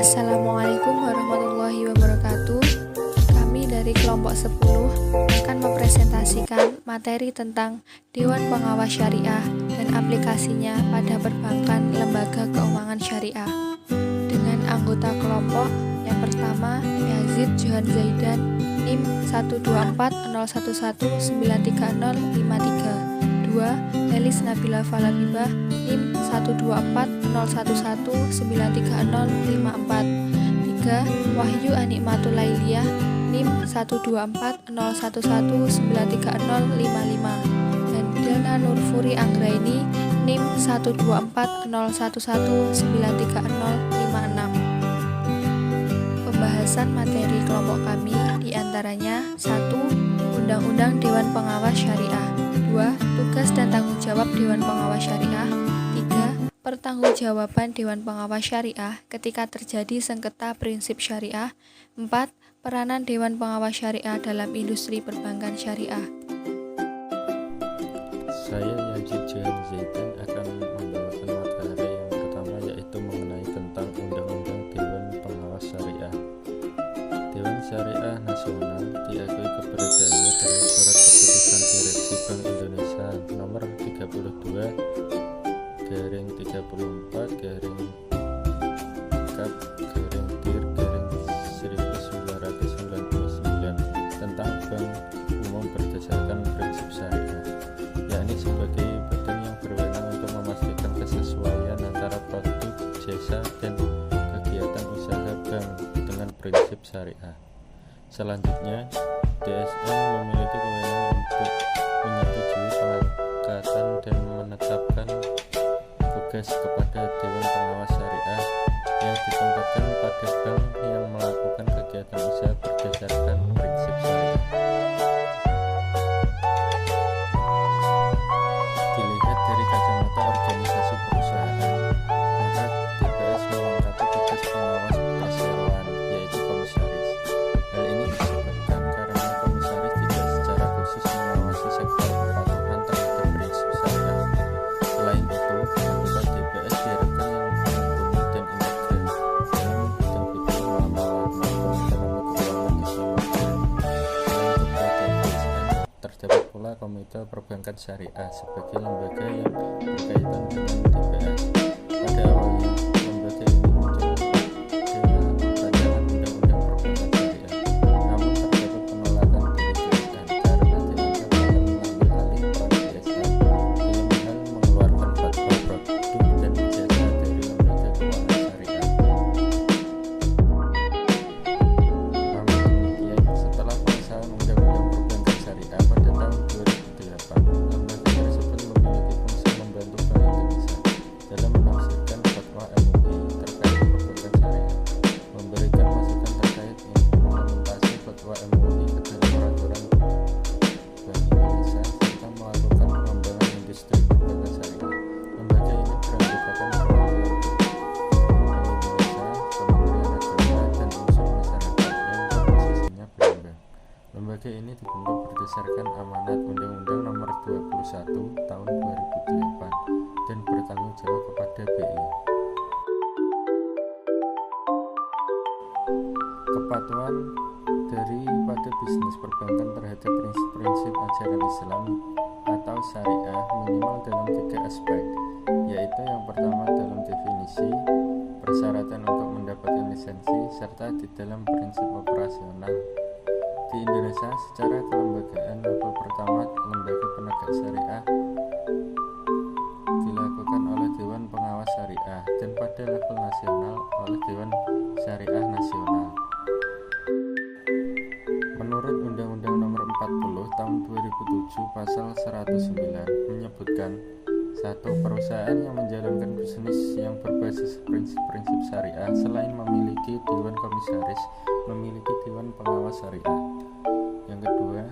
Assalamualaikum warahmatullahi wabarakatuh. Kami dari kelompok 10 akan mempresentasikan materi tentang Dewan Pengawas Syariah dan aplikasinya pada perbankan lembaga keuangan syariah. Dengan anggota kelompok yang pertama Yazid Johan Zaidan, NIM 12401193053. 2. Elis Nabila Falabibah, NIM 12401193054. 3. Wahyu Anikmatul Lailiyah, NIM 12401193055. Dan Dana Nurfuri Anggraini, NIM 12401193056. Pembahasan materi kelompok kami diantaranya 1. Undang-Undang Dewan Pengawas Syariah. 2. Tugas dan tanggung jawab Dewan Pengawas Syariah. 3. Pertanggungjawaban Dewan Pengawas Syariah ketika terjadi sengketa prinsip syariah. 4. Peranan Dewan Pengawas Syariah dalam industri perbankan syariah. Saya Yazid Johan Zaidan akan membawakan materi yang pertama, yaitu mengenai tentang Undang-Undang Dewan Pengawas Syariah. Dewan Syariah Nasional diakui keberadaannya dalam Surat Keputusan Direksi Bank Indonesia Nomor 32/32/Kap/Dir/1999 tentang Bank Umum berdasarkan prinsip syariah, yakni sebagai badan yang berwenang untuk memastikan kesesuaian antara produk, jasa, dan kegiatan usaha bank dengan prinsip syariah. Selanjutnya, DSN memiliki kewenangan untuk menyetujui pengangkatan dan menetapkan tugas kepada Dewan Pengawas Syariah yang ditempatkan pada bank yang melakukan kegiatan usaha berdasarkan prinsip syariah. Dilihat dari kacamata organisasi perusahaan, maka DPS melengkapi tugas pengawas perseroan, yaitu komisaris. Hal ini disebabkan karena komisaris tidak secara khusus mengawasi sektor kepatuhan terhadap prinsip syariah. Selain itu, anggota DPS diharapkan yang mumpuni dan integral dalam bidang bidang maupun ekonomi keuangan Islam. Selain keberadaan DSN, terdapat pula Komite Perbankan Syariah sebagai lembaga yang berkaitan dengan DPS. Pada awalnya, lembaga ini muncul dengan rancangan Undang-Undang Perbankan Syariah. Namun terdapat penolakan dari DSN karena dianggap akan mengambil alih peran DSN dalam hal mengeluarkan fatwa produk dan jasa dari lembaga keuangan syariah. Namun demikian, setelah pengesahan Undang-Undang Perbankan Syariah pada tahun 2008, lembaga tersebut memiliki fungsi membantu Bank Indonesia dalam menafsirkan fatwa MUI terkait perbankan syariah, memberikan masukan terkait implementasi fatwa MUI ke dalam peraturan Bank Indonesia, serta melakukan pengembangan industri perbankan syariah. Lembaga ini beranggotakan perwakilan Bank Indonesia, Kementerian Agama, dan unsur masyarakat yang komposisinya berimbang. Lembaga ini dibentuk berdasarkan amanat Undang-Undang Nomor 21 Tahun 2008 dan bertanggung jawab kepada BI. Kepatuhan daripada bisnis perbankan terhadap prinsip-prinsip ajaran Islam atau syariah minimal dalam 3 aspek, yaitu yang pertama dalam definisi, persyaratan untuk mendapatkan lisensi, serta di dalam prinsip operasional. Di Indonesia, secara kelembagaan, level pertama lembaga penegak syariah dilakukan oleh Dewan Pengawas Syariah, dan pada level nasional oleh Dewan Syariah Nasional. Menurut Undang-Undang Nomor 40 Tahun 2007 Pasal 109 menyebutkan, 1. Perusahaan yang menjalankan bisnis yang berbasis prinsip-prinsip syariah selain memiliki Dewan Komisaris, memiliki Dewan Pengawas Syariah. Yang kedua,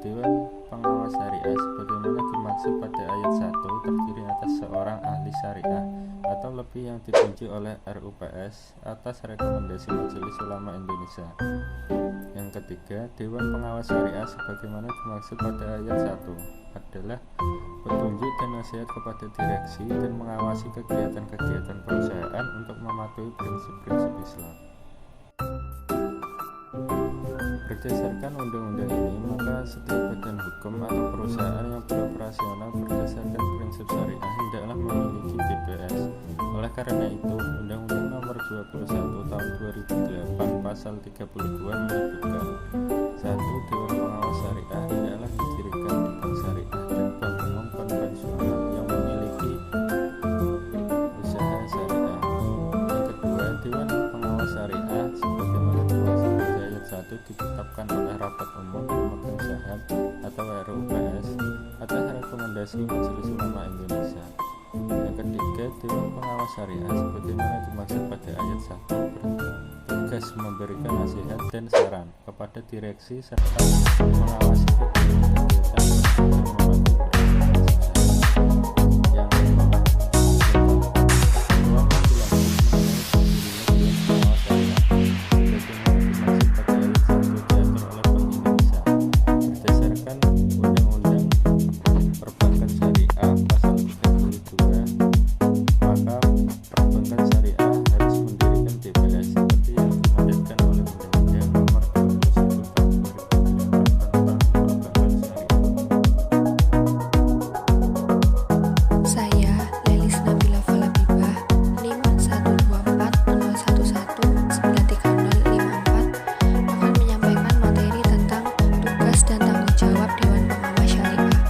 Dewan Pengawas Syariah sebagaimana dimaksud pada ayat 1 terdiri atas seorang ahli syariah atau lebih yang ditunjuk oleh RUPS atas rekomendasi Majelis Ulama Indonesia. Yang ketiga, Dewan Pengawas Syariah sebagaimana dimaksud pada ayat 1 adalah petunjuk dan nasihat kepada direksi dan mengawasi kegiatan-kegiatan perusahaan untuk mematuhi prinsip-prinsip Islam. Berdasarkan undang-undang ini, maka setiap badan hukum atau perusahaan yang beroperasional berdasarkan prinsip syariah hendaklah memiliki DPS. Oleh karena itu, Undang-Undang Nomor 21 Tahun 2008 Pasal 32 menyebutkan 1. Dewan Pengawas Syariah hendaklah didirikan di bank syariah dan bank umum konvensional yang memiliki usaha syariah. Yang kedua, Dewan Pengawas Syariah sebagaimana dimaksud di ayat 1 ditetapkan oleh Rapat Umum Pemegang Saham atau RUPS atas rekomendasi Majelis Ulama Indonesia. Yang ketiga, Dewan Pengawas Syariah sebagaimana dimaksud pada ayat 1 bertugas memberikan nasihat dan saran kepada direksi serta mengawasi kegiatan-kegiatan dan membantu yang keempat, Dewan Pengawas Syariah sebagaimana dimaksud pada ayat 1 diatur oleh Bank Indonesia berdasarkan Undang-Undang Perbankan Syariah Pasal 32, maka perbankan syariah harus mendirikan DPS seperti yang dimandatkan oleh Undang-Undang Nomor 21 Tahun 2008 tentang perbankan syariah. Saya, Lelis Nabila Falabibah, NIM 12401193054, akan menyampaikan materi tentang tugas dan tanggung jawab Dewan Pengawas Syariah.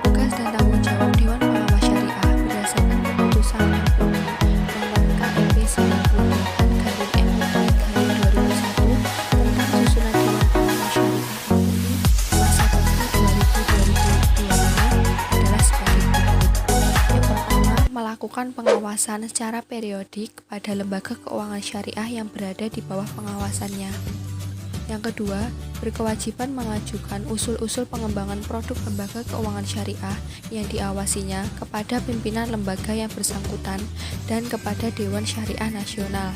Tugas dan tanggung jawab Dewan Pengawas Syariah berdasarkan keputusan MUI nomor KIP 98/MUI/2001 tentang susunan Dewan Pengawas Syariah MUI masa bakti 2000-2025 adalah sebagai berikut. Yang pertama, melakukan pengawasan secara periodik pada lembaga keuangan syariah yang berada di bawah pengawasannya. Yang kedua, berkewajiban mengajukan usul-usul pengembangan produk lembaga keuangan syariah yang diawasinya kepada pimpinan lembaga yang bersangkutan dan kepada Dewan Syariah Nasional.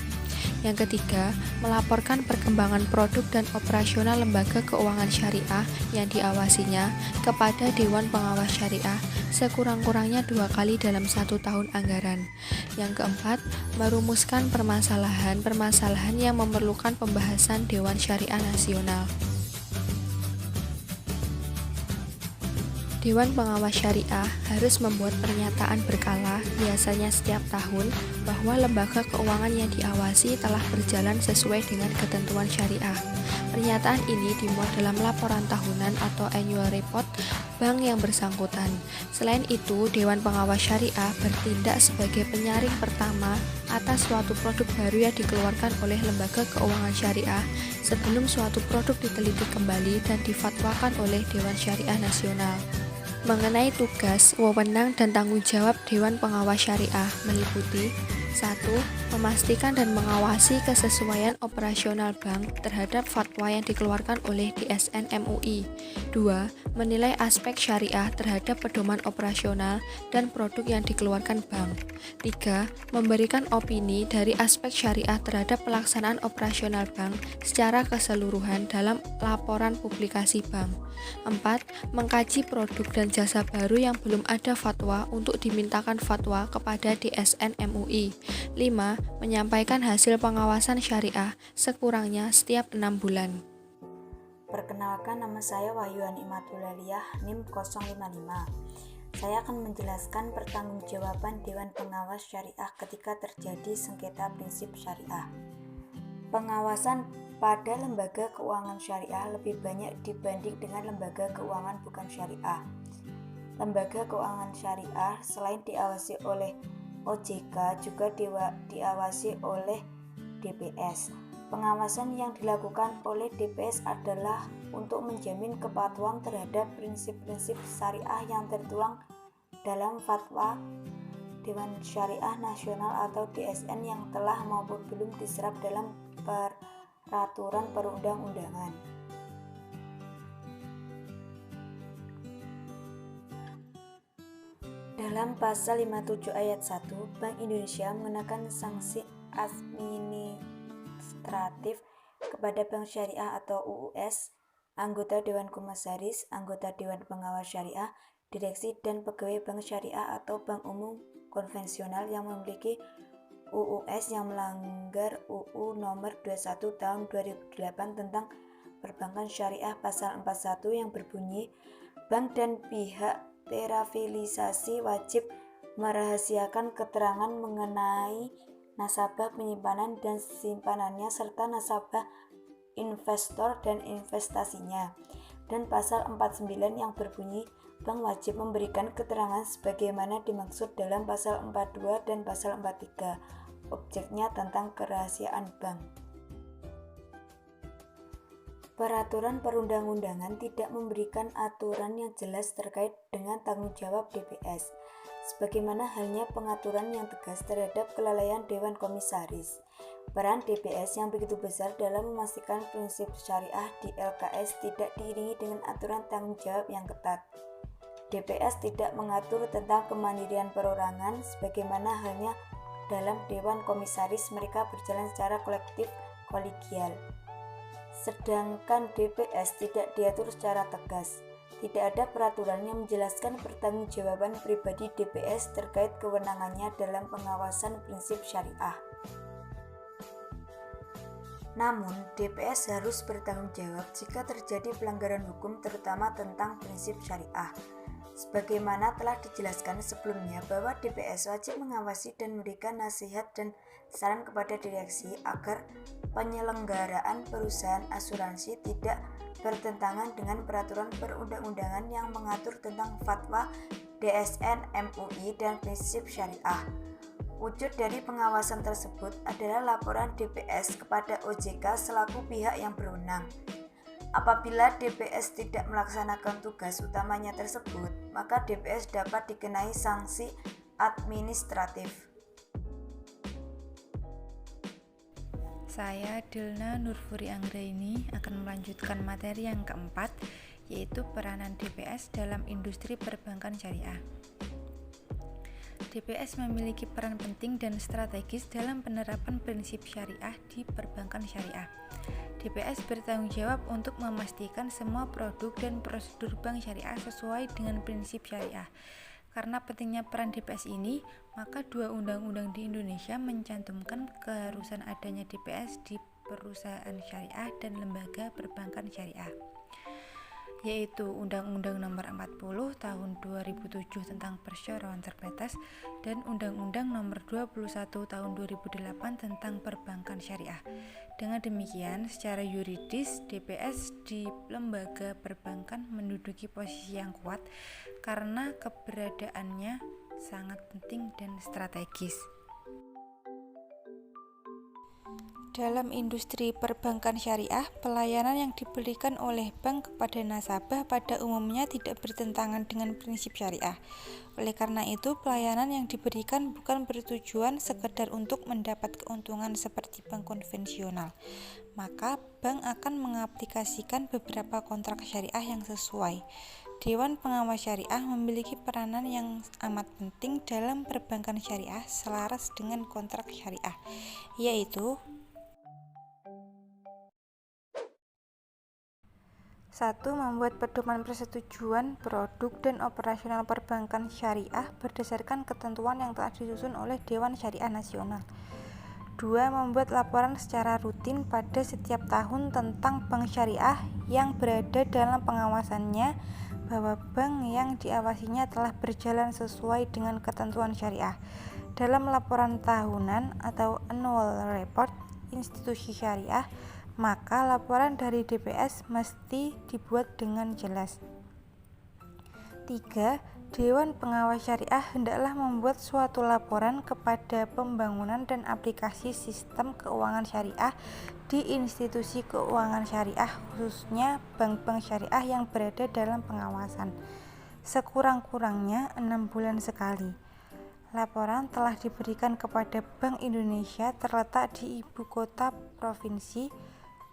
Yang ketiga, melaporkan perkembangan produk dan operasional lembaga keuangan syariah yang diawasinya kepada Dewan Pengawas Syariah sekurang-kurangnya 2 kali dalam 1 tahun anggaran. Yang keempat, merumuskan permasalahan-permasalahan yang memerlukan pembahasan Dewan Syariah Nasional. Dewan Pengawas Syariah harus membuat pernyataan berkala, biasanya setiap tahun, bahwa lembaga keuangan yang diawasi telah berjalan sesuai dengan ketentuan syariah. Pernyataan ini dimuat dalam laporan tahunan atau annual report bank yang bersangkutan. Selain itu, Dewan Pengawas Syariah bertindak sebagai penyaring pertama atas suatu produk baru yang dikeluarkan oleh lembaga keuangan syariah sebelum suatu produk diteliti kembali dan difatwakan oleh Dewan Syariah Nasional. Mengenai tugas, wewenang, dan tanggung jawab Dewan Pengawas Syariah meliputi 1. Memastikan dan mengawasi kesesuaian operasional bank terhadap fatwa yang dikeluarkan oleh DSN MUI. 2. Menilai aspek syariah terhadap pedoman operasional dan produk yang dikeluarkan bank. 3. Memberikan opini dari aspek syariah terhadap pelaksanaan operasional bank secara keseluruhan dalam laporan publikasi bank. 4. Mengkaji produk dan jasa baru yang belum ada fatwa untuk dimintakan fatwa kepada DSN MUI. 5. Menyampaikan hasil pengawasan syariah sekurangnya setiap 6 bulan. Perkenalkan, nama saya Wahyuani Imatulaliah, NIM 055. Saya akan menjelaskan pertanggungjawaban Dewan Pengawas Syariah ketika terjadi sengketa prinsip syariah. Pengawasan pada lembaga keuangan syariah lebih banyak dibanding dengan lembaga keuangan bukan syariah. Lembaga keuangan syariah selain diawasi oleh OJK juga diawasi oleh DPS. Pengawasan yang dilakukan oleh DPS adalah untuk menjamin kepatuhan terhadap prinsip-prinsip syariah yang tertuang dalam fatwa Dewan Syariah Nasional atau DSN yang telah maupun belum diserap dalam peraturan perundang-undangan. Dalam pasal 57 ayat 1, Bank Indonesia mengenakan sanksi administratif kepada Bank Syariah atau UUS, anggota Dewan Komisaris, anggota Dewan Pengawas Syariah, direksi dan pegawai bank syariah atau bank umum konvensional yang memiliki UUS yang melanggar UU nomor 21 tahun 2008 tentang perbankan syariah pasal 41 yang berbunyi bank dan pihak terafiliasi wajib merahasiakan keterangan mengenai nasabah penyimpanan dan simpanannya serta nasabah investor dan investasinya, dan pasal 49 yang berbunyi bank wajib memberikan keterangan sebagaimana dimaksud dalam pasal 42 dan pasal 43, objeknya tentang kerahasiaan bank. Peraturan perundang-undangan tidak memberikan aturan yang jelas terkait dengan tanggung jawab DPS, sebagaimana halnya pengaturan yang tegas terhadap kelalaian Dewan Komisaris. Peran DPS yang begitu besar dalam memastikan prinsip syariah di LKS tidak diiringi dengan aturan tanggung jawab yang ketat. DPS tidak mengatur tentang kemandirian perorangan, sebagaimana halnya dalam Dewan Komisaris mereka berjalan secara kolektif kolegial. Sedangkan DPS tidak diatur secara tegas. Tidak ada peraturan yang menjelaskan pertanggungjawaban pribadi DPS terkait kewenangannya dalam pengawasan prinsip syariah. Namun, DPS harus bertanggung jawab jika terjadi pelanggaran hukum terutama tentang prinsip syariah. Sebagaimana telah dijelaskan sebelumnya bahwa DPS wajib mengawasi dan memberikan nasihat dan saran kepada direksi agar penyelenggaraan perusahaan asuransi tidak bertentangan dengan peraturan perundang-undangan yang mengatur tentang fatwa DSN MUI dan prinsip syariah. Wujud dari pengawasan tersebut adalah laporan DPS kepada OJK selaku pihak yang berwenang. Apabila DPS tidak melaksanakan tugas utamanya tersebut, maka DPS dapat dikenai sanksi administratif. Saya Dilna Nurfuri Anggraini akan melanjutkan materi yang keempat, yaitu peranan DPS dalam industri perbankan syariah. DPS memiliki peran penting dan strategis dalam penerapan prinsip syariah di perbankan syariah. DPS bertanggung jawab untuk memastikan semua produk dan prosedur bank syariah sesuai dengan prinsip syariah. Karena pentingnya peran DPS ini, maka dua undang-undang di Indonesia mencantumkan keharusan adanya DPS di perusahaan syariah dan lembaga perbankan syariah, yaitu Undang-Undang Nomor 40 Tahun 2007 tentang Persyaratan Terbatas dan Undang-Undang Nomor 21 Tahun 2008 tentang Perbankan Syariah. Dengan demikian, secara yuridis DPS di lembaga perbankan menduduki posisi yang kuat karena keberadaannya sangat penting dan strategis. Dalam industri perbankan syariah, pelayanan yang diberikan oleh bank kepada nasabah pada umumnya tidak bertentangan dengan prinsip syariah. Oleh karena itu, pelayanan yang diberikan bukan bertujuan sekedar untuk mendapat keuntungan seperti bank konvensional. Maka, bank akan mengaplikasikan beberapa kontrak syariah yang sesuai. Dewan Pengawas Syariah memiliki peranan yang amat penting dalam perbankan syariah selaras dengan kontrak syariah, yaitu 1. Membuat pedoman persetujuan produk dan operasional perbankan syariah berdasarkan ketentuan yang telah disusun oleh Dewan Syariah Nasional. 2. Membuat laporan secara rutin pada setiap tahun tentang bank syariah yang berada dalam pengawasannya bahwa bank yang diawasinya telah berjalan sesuai dengan ketentuan syariah. Dalam laporan tahunan atau annual report institusi syariah, maka laporan dari DPS mesti dibuat dengan jelas. 3. Dewan Pengawas Syariah hendaklah membuat suatu laporan kepada pembangunan dan aplikasi sistem keuangan syariah di institusi keuangan syariah, khususnya bank-bank syariah yang berada dalam pengawasan, sekurang-kurangnya 6 bulan sekali. Laporan telah diberikan kepada Bank Indonesia terletak di ibu kota provinsi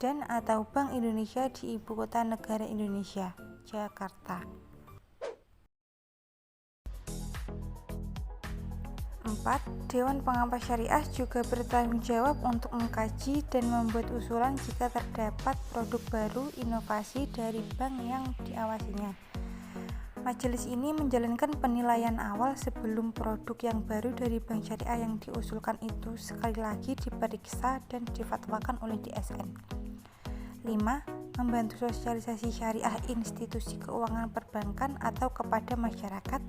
dan atau Bank Indonesia di ibu kota negara Indonesia, Jakarta. 4. Dewan Pengawas Syariah juga bertanggung jawab untuk mengkaji dan membuat usulan jika terdapat produk baru inovasi dari bank yang diawasinya. Majelis ini menjalankan penilaian awal sebelum produk yang baru dari Bank Syariah yang diusulkan itu sekali lagi diperiksa dan difatwakan oleh DSN. 5. Membantu sosialisasi syariah institusi keuangan perbankan atau kepada masyarakat.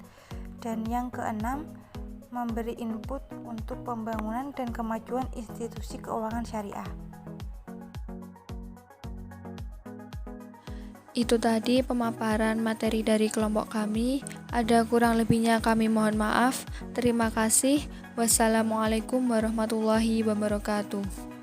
Dan yang keenam, memberi input untuk pembangunan dan kemajuan institusi keuangan syariah. Itu tadi pemaparan materi dari kelompok kami. Ada kurang lebihnya kami mohon maaf. Terima kasih. Wassalamualaikum warahmatullahi wabarakatuh.